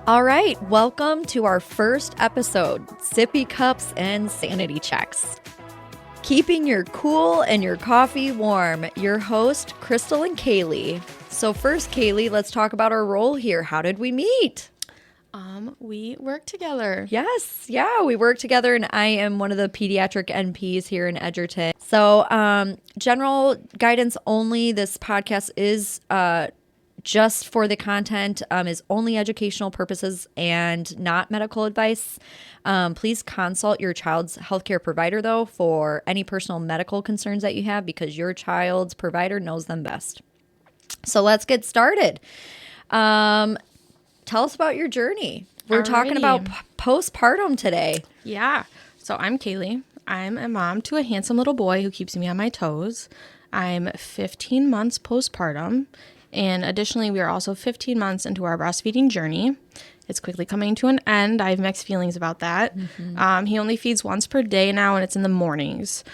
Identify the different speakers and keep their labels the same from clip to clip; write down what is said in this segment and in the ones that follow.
Speaker 1: All right, welcome to our first episode, Sippy Cups and Sanity Checks. Keeping your cool and your coffee warm, your host, Crystal and Kaley. So first, Kaley, let's talk about our role here. How did we meet?
Speaker 2: We work together.
Speaker 1: Yes, we work together, and I am one of the pediatric NPs here in Edgerton. So general guidance only. This podcast is just for the content, is only educational purposes and not medical advice. Please consult your child's healthcare provider, though, for any personal medical concerns that you have, because your child's provider knows them best. So let's get started. Tell us about your journey. We're talking about postpartum today.
Speaker 2: Yeah. So I'm Kaley. I'm a mom to a handsome little boy who keeps me on my toes. I'm 15 months postpartum. And additionally, we are also 15 months into our breastfeeding journey. It's quickly coming to an end. I have mixed feelings about that. Mm-hmm. He only feeds once per day now, and it's in the mornings.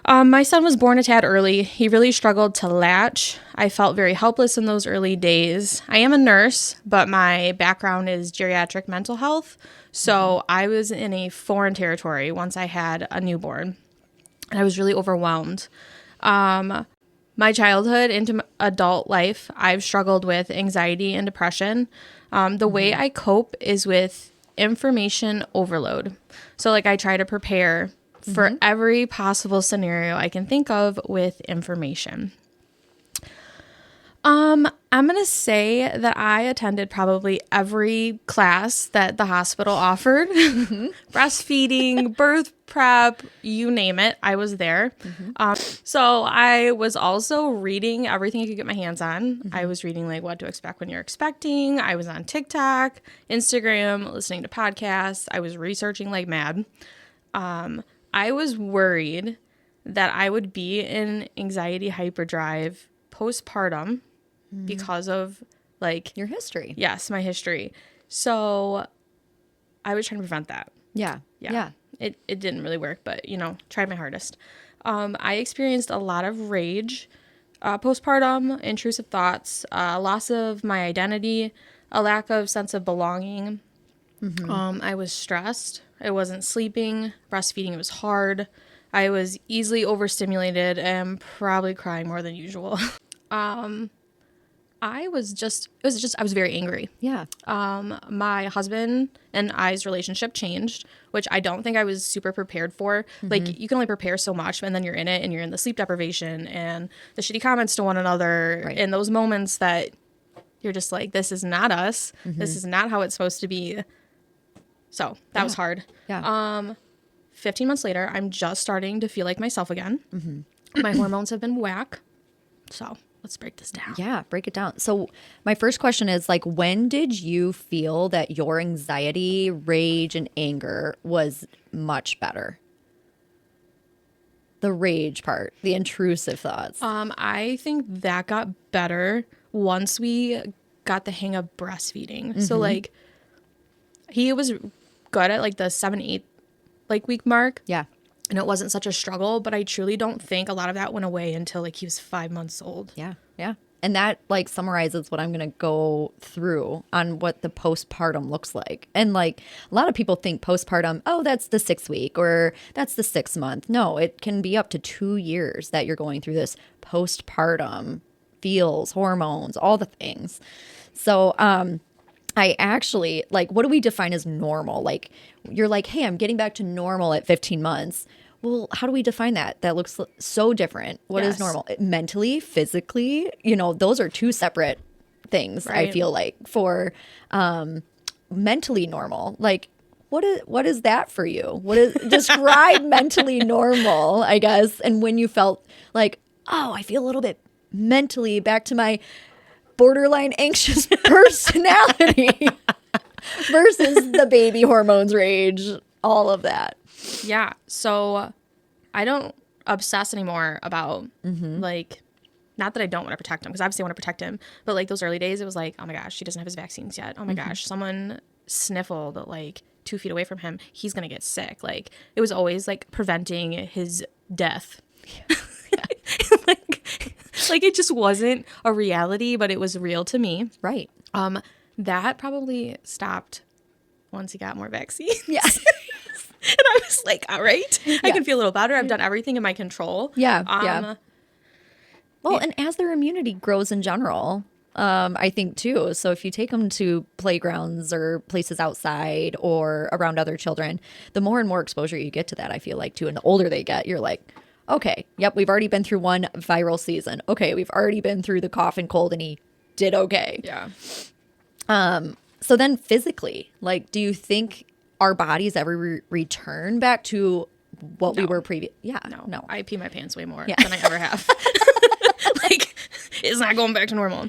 Speaker 2: My son was born a tad early. He really struggled to latch. I felt very helpless in those early days. I am a nurse, but my background is geriatric mental health. So I was in a foreign territory once I had a newborn, and I was really overwhelmed. My childhood into adult life, I've struggled with anxiety and depression. The way I cope is with information overload. So I try to prepare for every possible scenario I can think of with information. I'm going to say that I attended probably every class that the hospital offered. Breastfeeding, birth prep, you name it, I was there. So I was also reading everything I could get my hands on. I was reading what to expect when you're expecting. I was on TikTok, Instagram, listening to podcasts. I was researching like mad. I was worried that I would be in anxiety hyperdrive postpartum because of
Speaker 1: your history.
Speaker 2: Yes, my history. So I was trying to prevent that.
Speaker 1: Yeah.
Speaker 2: It didn't really work, but tried my hardest. I experienced a lot of rage, postpartum, intrusive thoughts, loss of my identity, a lack of sense of belonging. I was stressed. I wasn't sleeping. Breastfeeding was hard. I was easily overstimulated and probably crying more than usual. I was very angry.
Speaker 1: Yeah.
Speaker 2: My husband and I's relationship changed, which I don't think I was super prepared for. You can only prepare so much, and then you're in it and you're in the sleep deprivation and the shitty comments to one another. Right. In those moments that you're just like, this is not us. This is not how it's supposed to be. So that was hard.
Speaker 1: Yeah.
Speaker 2: 15 months later, I'm just starting to feel like myself again. My hormones have been whack. So let's break this down.
Speaker 1: Yeah, break it down. So my first question is when did you feel that your anxiety, rage, and anger was much better? The rage part, the intrusive thoughts.
Speaker 2: I think that got better once we got the hang of breastfeeding. So he was good at the 7-8 week mark.
Speaker 1: Yeah.
Speaker 2: And it wasn't such a struggle, but I truly don't think a lot of that went away until he was 5 months old.
Speaker 1: Yeah. And that summarizes what I'm going to go through on what the postpartum looks like. And a lot of people think postpartum, oh, that's the 6th week or that's the 6th month. No, it can be up to 2 years that you're going through this postpartum, feels, hormones, all the things. So, I actually, what do we define as normal? You're hey, I'm getting back to normal at 15 months. Well, how do we define that? That looks so different. What is normal? Mentally, physically, those are two separate things, right. I feel for mentally normal. What is that for you? Describe mentally normal, I guess. And when you felt oh, I feel a little bit mentally back to my borderline anxious personality versus the baby hormones, rage, all of that.
Speaker 2: Yeah. So I don't obsess anymore about not that I don't want to protect him, because obviously I want to protect him, but those early days it was oh my gosh, he doesn't have his vaccines yet. Oh my gosh, someone sniffled 2 feet away from him. He's going to get sick. It was always preventing his death. It just wasn't a reality, but it was real to me.
Speaker 1: Right.
Speaker 2: That probably stopped once he got more vaccines.
Speaker 1: Yeah.
Speaker 2: And I was like, all right, I can feel a little better. I've done everything in my control.
Speaker 1: Yeah. Well, and as their immunity grows in general, I think too. So if you take them to playgrounds or places outside or around other children, the more and more exposure you get to that, I feel like too. And the older they get, you're like, okay, yep, we've already been through one viral season. Okay, we've already been through the cough and cold, and he did okay.
Speaker 2: Yeah.
Speaker 1: So then physically, like, do you think our bodies ever return back to what we were previous? Yeah, no.
Speaker 2: I pee my pants way more than I ever have. Like, it's not going back to normal.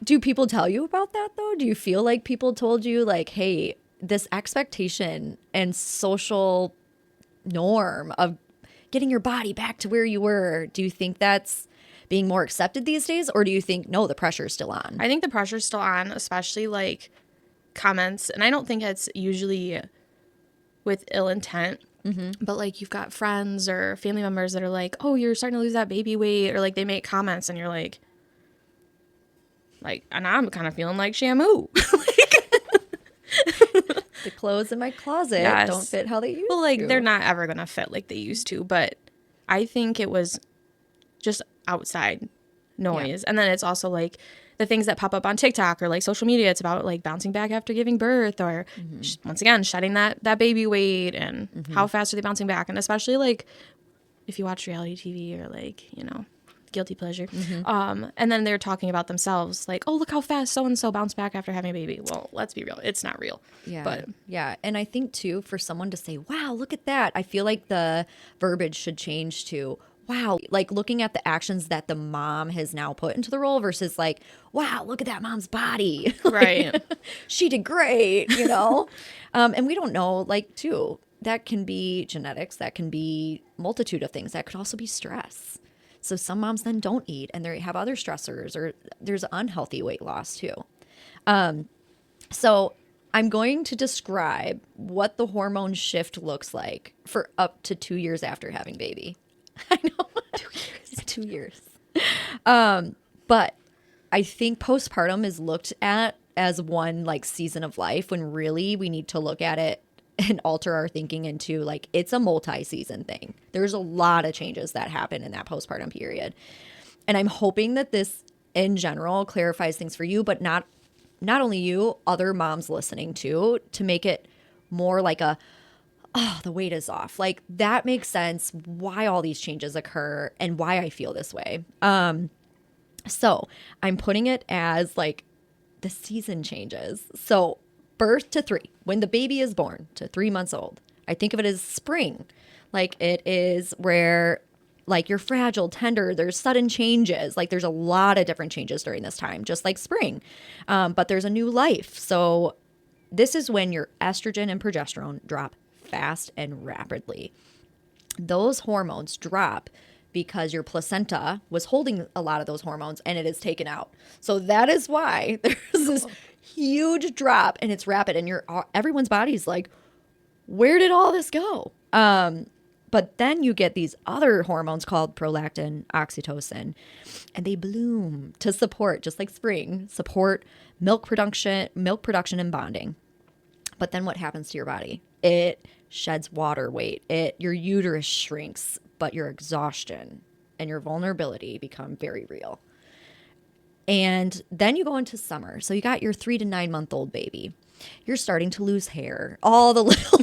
Speaker 1: Do people tell you about that though? Do you feel like people told you like, hey, this expectation and social norm of getting your body back to where you were, do you think that's being more accepted these days? Or do you think, no, the pressure's still on?
Speaker 2: I think the pressure's still on, especially like comments. And I don't think it's usually with ill intent. Mm-hmm. But like you've got friends or family members that are like, oh, you're starting to lose that baby weight. Or like they make comments and you're like, and I'm kind of feeling like Shamu.
Speaker 1: The clothes in my closet don't fit how they used to.
Speaker 2: Well, like they're not ever going to fit like they used to. But I think it was just outside noise. Yeah. And then it's also like the things that pop up on TikTok or like social media. It's about like bouncing back after giving birth or once again, shedding that baby weight and how fast are they bouncing back. And especially like if you watch reality TV or like, guilty pleasure. And then they're talking about themselves like, oh, look how fast so-and-so bounced back after having a baby. Well, let's be real. It's not real.
Speaker 1: Yeah.
Speaker 2: But
Speaker 1: yeah. And I think too, for someone to say, wow, look at that. I feel like the verbiage should change to, wow, like looking at the actions that the mom has now put into the role versus like, wow, look at that mom's body.
Speaker 2: Right.
Speaker 1: She did great, and we don't know, like, too, that can be genetics. That can be multitude of things. That could also be stress. So some moms then don't eat and they have other stressors, or there's unhealthy weight loss too. So I'm going to describe what the hormone shift looks like for up to 2 years after having baby. I know. 2 years. 2 years. But I think postpartum is looked at as one like season of life when really we need to look at it and alter our thinking into like it's a multi-season thing. There's a lot of changes that happen in that postpartum period. And I'm hoping that this in general clarifies things for you, but not only you, other moms listening too, to make it more like a, oh, the weight is off. Like that makes sense why all these changes occur and why I feel this way. So I'm putting it as like the season changes. So birth to 3, when the baby is born to 3 months old, I think of it as spring. Like it is where like you're fragile, tender, there's sudden changes. Like there's a lot of different changes during this time, just like spring. But there's a new life. So this is when your estrogen and progesterone drop fast and rapidly. Those hormones drop because your placenta was holding a lot of those hormones and it is taken out. So that is why there's this huge drop and it's rapid and everyone's body's like, where did all this go? But then you get these other hormones called prolactin, oxytocin, and they bloom to support, just like spring, support milk production and bonding. But then what happens to your body? It sheds water weight. Your uterus shrinks, but your exhaustion and your vulnerability become very real. And then you go into summer. So you got your 3 to 9 month old baby. You're starting to lose hair, all the little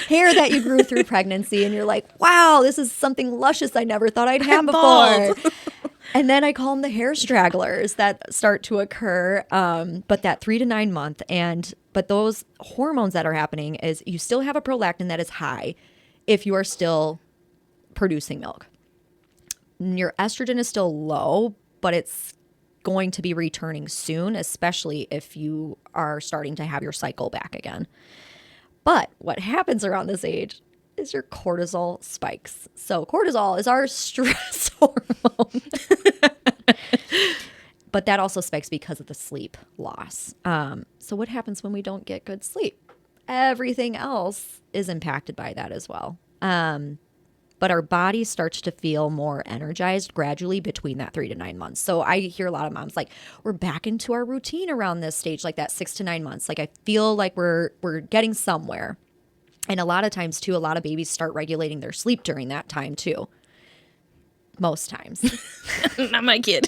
Speaker 1: hair that you grew through pregnancy. And you're like, wow, this is something luscious I never thought I'd have before. And then I call them the hair stragglers that start to occur. But that 3 to 9 month but those hormones that are happening is you still have a prolactin that is high if you are still producing milk. Your estrogen is still low, but it's going to be returning soon, especially if you are starting to have your cycle back again. But what happens around this age is your cortisol spikes. So cortisol is our stress hormone. But that also spikes because of the sleep loss. So what happens when we don't get good sleep? Everything else is impacted by that as well. but our body starts to feel more energized gradually between that 3 to 9 months. So I hear a lot of moms like, we're back into our routine around this stage, like that 6 to 9 months. Like I feel like we're getting somewhere. And a lot of times too, a lot of babies start regulating their sleep during that time too. Most times.
Speaker 2: Not my kid.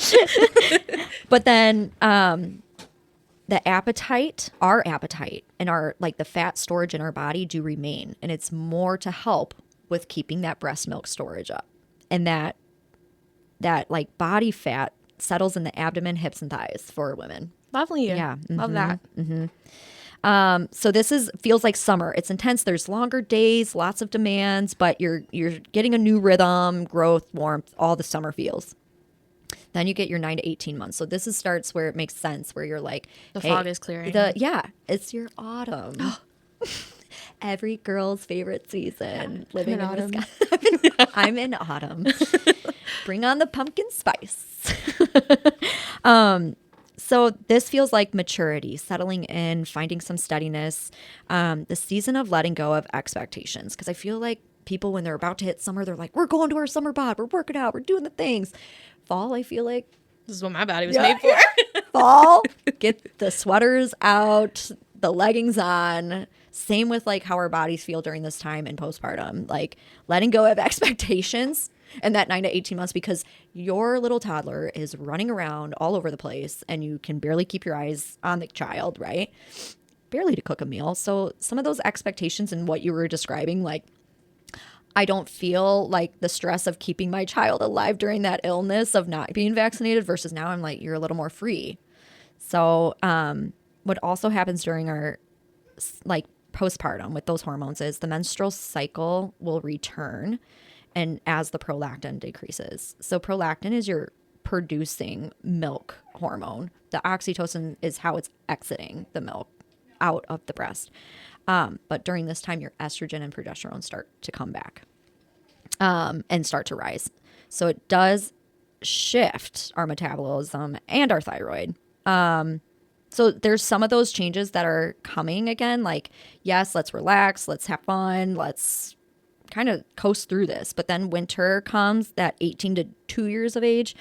Speaker 1: But then the appetite, our appetite and our like the fat storage in our body do remain. And it's more to help with keeping that breast milk storage up. And that like body fat settles in the abdomen, hips, and thighs for women.
Speaker 2: Lovely.
Speaker 1: Yeah.
Speaker 2: Love that.
Speaker 1: So this feels like summer. It's intense. There's longer days, lots of demands, but you're getting a new rhythm, growth, warmth, all the summer feels. Then you get your 9 to 18 months. So this starts where it makes sense, where you're like,
Speaker 2: The fog is clearing.
Speaker 1: It's your autumn. Every girl's favorite season. Living in
Speaker 2: autumn.
Speaker 1: Wisconsin. I'm in autumn. Bring on the pumpkin spice. So this feels like maturity, settling in, finding some steadiness, the season of letting go of expectations. Because I feel like people, when they're about to hit summer, they're like, we're going to our summer bod, we're working out, we're doing the things. Fall, I feel like.
Speaker 2: This is what my body was made for.
Speaker 1: Fall, get the sweaters out, the leggings on. Same with like how our bodies feel during this time in postpartum, like letting go of expectations. And that 9 to 18 months, because your little toddler is running around all over the place and you can barely keep your eyes on the child, right? Barely to cook a meal. So some of those expectations and what you were describing, like, I don't feel like the stress of keeping my child alive during that illness of not being vaccinated versus now I'm like, you're a little more free. So what also happens during our like postpartum with those hormones is the menstrual cycle will return. And as the prolactin decreases. So prolactin is your producing milk hormone. The oxytocin is how it's exiting the milk out of the breast. But during this time, your estrogen and progesterone start to come back and start to rise. So it does shift our metabolism and our thyroid. So there's some of those changes that are coming again. Like, yes, let's relax. Let's have fun. Let's kind of coast through this. But then winter comes, that 18 to 2 years of age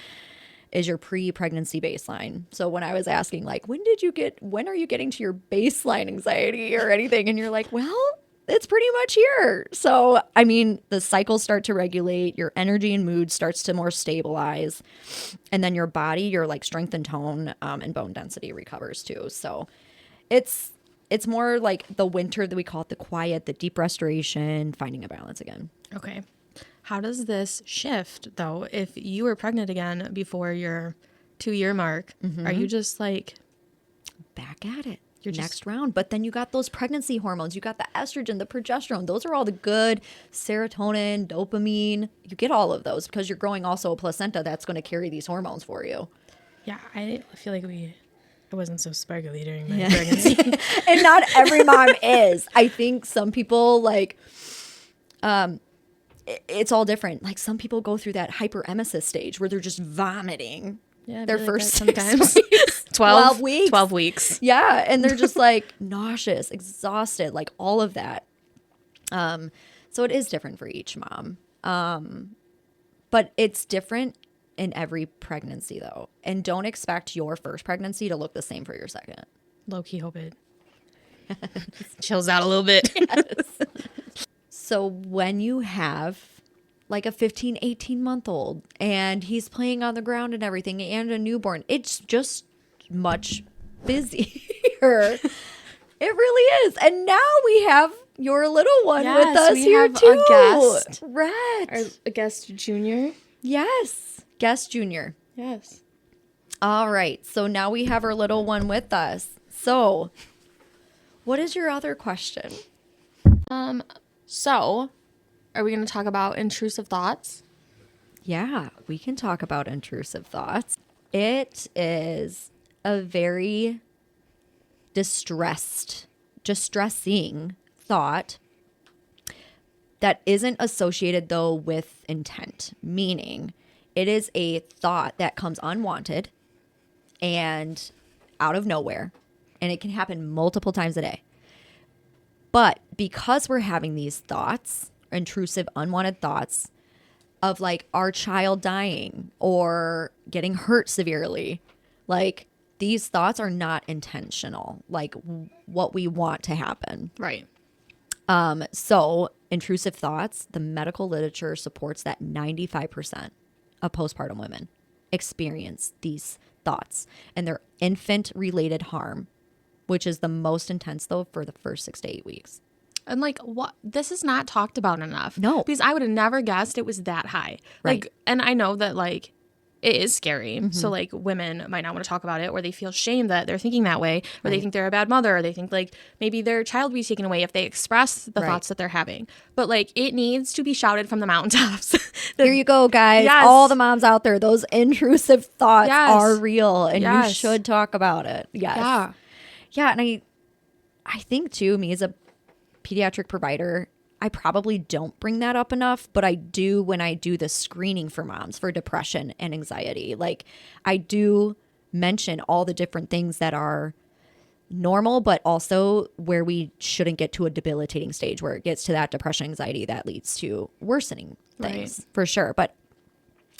Speaker 1: is your pre-pregnancy baseline. So when I was asking like, when are you getting to your baseline anxiety or anything? And you're like, well, it's pretty much here. So, I mean, the cycles start to regulate, your energy and mood starts to more stabilize. And then your body, your like strength and tone and bone density recovers too. So it's more like the winter that we call it the quiet, the deep restoration, finding a balance again.
Speaker 2: Okay. How does this shift, though, if you were pregnant again before your 2-year mark? Are you just like...
Speaker 1: back at it.
Speaker 2: You're
Speaker 1: next round. But then you got those pregnancy hormones. You got the estrogen, the progesterone. Those are all the good serotonin, dopamine. You get all of those because you're growing also a placenta that's going to carry these hormones for you.
Speaker 2: Yeah, I feel like I wasn't so sparkly during my pregnancy.
Speaker 1: And not every mom is. I think some people like, it's all different. Like some people go through that hyperemesis stage where they're just vomiting their first
Speaker 2: sometimes
Speaker 1: 12 weeks.
Speaker 2: 12 weeks.
Speaker 1: Yeah. And they're just like nauseous, exhausted, like all of that. So it is different for each mom. But it's different in every pregnancy though. And don't expect your first pregnancy to look the same for your second.
Speaker 2: Low-key hope it chills out a little bit.
Speaker 1: Yes. So when you have like a 15, 18-month-old and he's playing on the ground and everything and a newborn, it's just much busier. It really is. And now we have your little one with us here too.
Speaker 2: A guest.
Speaker 1: Right.
Speaker 2: A guest junior.
Speaker 1: Yes. Guest junior.
Speaker 2: Yes.
Speaker 1: All right. So now we have our little one with us. So what is your other question?
Speaker 2: So are we going to talk about intrusive thoughts?
Speaker 1: Yeah, we can talk about intrusive thoughts. It is a very distressing thought that isn't associated though with intent, meaning it is a thought that comes unwanted and out of nowhere, and it can happen multiple times a day. But because we're having these thoughts, intrusive, unwanted thoughts, of like our child dying or getting hurt severely. Like these thoughts are not intentional, like what we want to happen.
Speaker 2: Right.
Speaker 1: So intrusive thoughts, the medical literature supports that 95% of postpartum women experience these thoughts and their infant related harm, which is the most intense though for the first 6 to 8 weeks.
Speaker 2: And like, what? This is not talked about enough.
Speaker 1: No.
Speaker 2: Because I would have never guessed it was that high.
Speaker 1: Right.
Speaker 2: Like, and I know that like it is scary. So like women might not want to talk about it, or they feel shame that they're thinking that way, or they think they're a bad mother, or they think like maybe their child will be taken away if they express the thoughts that they're having. But like it needs to be shouted from the mountaintops.
Speaker 1: There you go, guys.
Speaker 2: Yes.
Speaker 1: All the moms out there, those intrusive thoughts are real and you
Speaker 2: Yes.
Speaker 1: should talk about it. Yes.
Speaker 2: Yeah.
Speaker 1: Yeah. And I think too, me as a pediatric provider, I probably don't bring that up enough, but I do when I do the screening for moms for depression and anxiety. Like I do mention all the different things that are normal, but also where we shouldn't get to a debilitating stage where it gets to that depression, anxiety that leads to worsening things for sure. But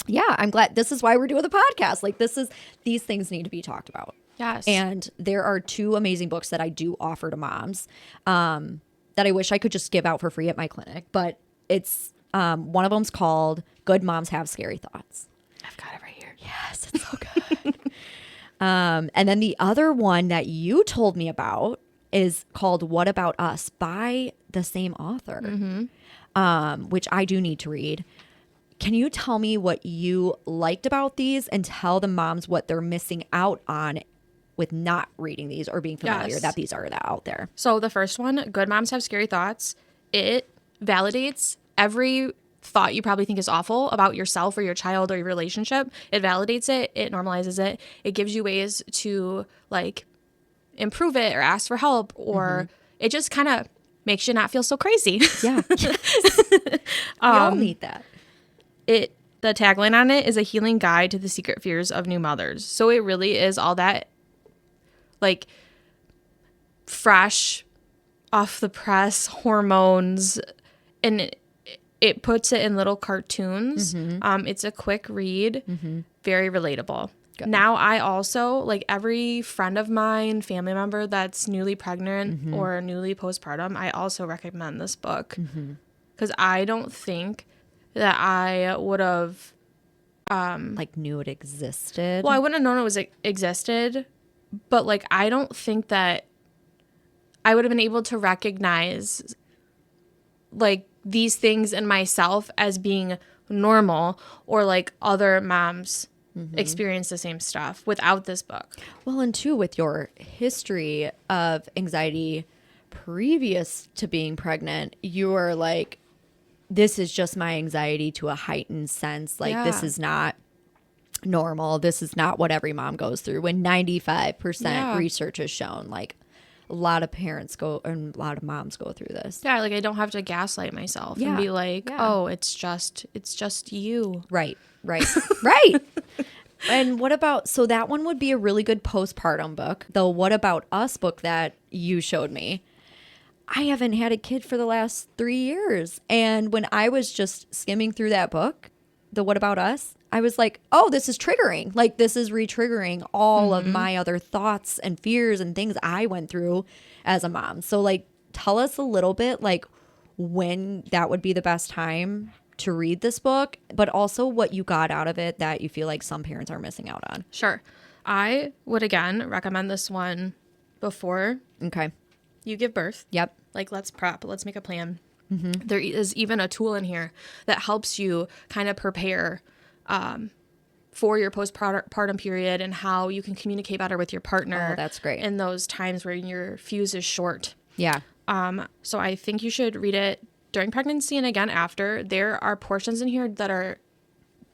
Speaker 1: yeah, I'm glad this is why we're doing the podcast. Like these things need to be talked about.
Speaker 2: Yes.
Speaker 1: And there are 2 amazing books that I do offer to moms that I wish I could just give out for free at my clinic. But it's one of them's called Good Moms Have Scary Thoughts.
Speaker 2: I've got it right here.
Speaker 1: Yes, it's so good. And then the other one that you told me about is called What About Us by the same author, which I do need to read. Can you tell me what you liked about these and tell the moms what they're missing out on with not reading these or being familiar that these are out there?
Speaker 2: So the first one, Good Moms Have Scary Thoughts, it validates every thought you probably think is awful about yourself or your child or your relationship. It validates it. It normalizes it. It gives you ways to like improve it or ask for help, or it just kind of makes you not feel so crazy.
Speaker 1: Yeah. We all need that.
Speaker 2: The tagline on it is a healing guide to the secret fears of new mothers. So it really is all that like fresh off the press hormones, and it puts it in little cartoons. It's a quick read, very relatable. Good. Now I also, like every friend of mine, family member that's newly pregnant or newly postpartum, I also recommend this book because I don't think that I would have
Speaker 1: like knew it existed.
Speaker 2: Well, I wouldn't have known it was existed, but like I don't think that I would have been able to recognize like these things in myself as being normal, or like other moms experience the same stuff without this book.
Speaker 1: Well, and too, with your history of anxiety previous to being pregnant, you were like, this is just my anxiety to a heightened sense. Like, this is not normal. This is not what every mom goes through. When 95% research has shown, like, a lot of parents go and a lot of moms go through this.
Speaker 2: Yeah, like I don't have to gaslight myself and be like, oh, it's just you.
Speaker 1: Right. Right. And what about, so that one would be a really good postpartum book. The What About Us book that you showed me, I haven't had a kid for the last 3 years. And when I was just skimming through that book, the What About Us, I was like, oh, this is triggering. Like, this is re-triggering all of my other thoughts and fears and things I went through as a mom. So, like, tell us a little bit, like, when that would be the best time to read this book, but also what you got out of it that you feel like some parents are missing out on.
Speaker 2: Sure. I would, again, recommend this one before you give birth.
Speaker 1: Yep.
Speaker 2: Like, let's prep. Let's make a plan. There is even a tool in here that helps you kind of prepare for your postpartum period and how you can communicate better with your partner.
Speaker 1: Oh, that's great.
Speaker 2: In those times where your fuse is short.
Speaker 1: Yeah.
Speaker 2: So I think you should read it during pregnancy and again after. There are portions in here that are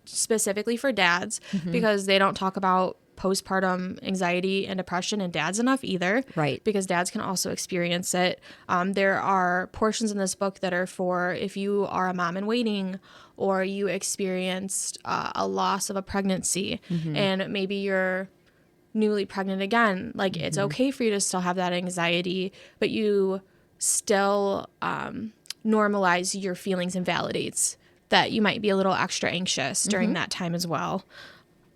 Speaker 2: specifically for dads because they don't talk about postpartum anxiety and depression in dads enough either.
Speaker 1: Right.
Speaker 2: Because dads can also experience it. There are portions in this book that are for if you are a mom in waiting or you experienced a loss of a pregnancy and maybe you're newly pregnant again. Like it's okay for you to still have that anxiety, but you still normalize your feelings and validates that you might be a little extra anxious during that time as well.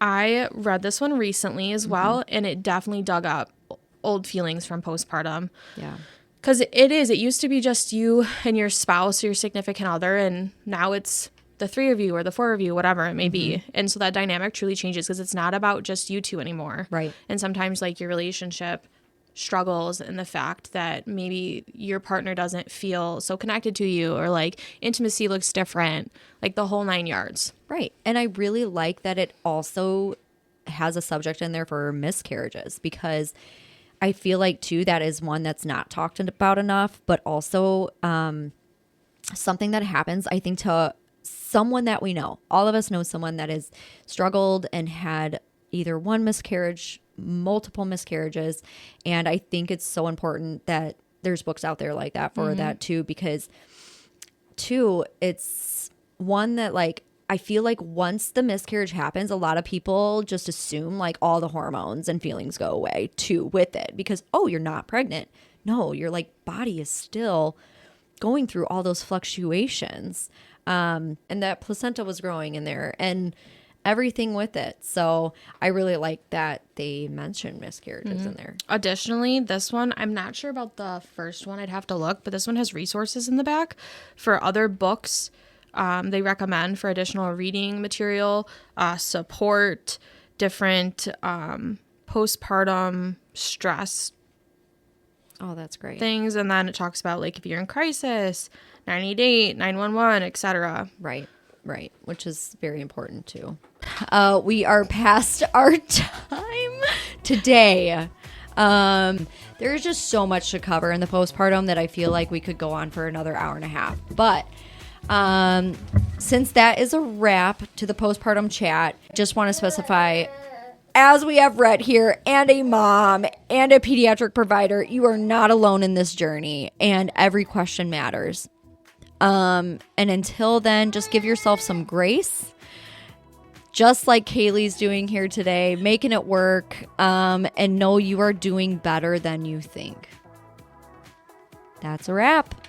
Speaker 2: I read this one recently as well, and it definitely dug up old feelings from postpartum.
Speaker 1: Yeah.
Speaker 2: Because it used to be just you and your spouse or your significant other, and now it's the 3 of you or the 4 of you, whatever it may be. And so that dynamic truly changes because it's not about just you two anymore.
Speaker 1: Right.
Speaker 2: And sometimes like your relationship struggles in the fact that maybe your partner doesn't feel so connected to you, or like intimacy looks different, like the whole 9 yards.
Speaker 1: Right. And I really like that it also has a subject in there for miscarriages, because I feel like, too, that is one that's not talked about enough, but also something that happens, I think, to someone that we know. All of us know someone that has struggled and had either one miscarriage, multiple miscarriages. And I think it's so important that there's books out there like that for that, too, because, two, it's one that, like, I feel like once the miscarriage happens, a lot of people just assume like all the hormones and feelings go away too with it, because, oh, you're not pregnant. No, your like body is still going through all those fluctuations. And that placenta was growing in there and everything with it. So I really like that they mentioned miscarriages in there.
Speaker 2: Additionally, this one, I'm not sure about the first one. I'd have to look, but this one has resources in the back for other books they recommend for additional reading material, support, different postpartum stress
Speaker 1: Oh, that's great.
Speaker 2: things. And then it talks about like if you're in crisis, 988, 911, etc.
Speaker 1: Right, right, which is very important too. We are past our time today. There's just so much to cover in the postpartum that I feel like we could go on for another hour and a half. But since that is a wrap to the postpartum chat, just want to specify, as we have read here, and a mom and a pediatric provider, you are not alone in this journey, and every question matters. And until then, just give yourself some grace, just like Kaylee's doing here today, making it work, and know you are doing better than you think. That's a wrap.